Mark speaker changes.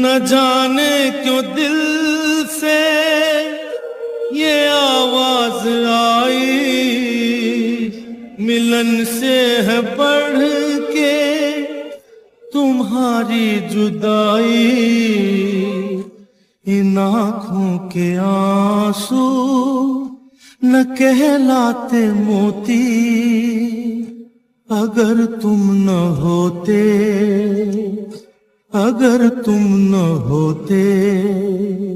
Speaker 1: न जाने क्यों दिल से ये आवाज आई, मिलन से है बढ़ के तुम्हारी जुदाई। इन आँखों के आंसू न कहलाते मोती, अगर तुम न होते, अगर तुम न होते।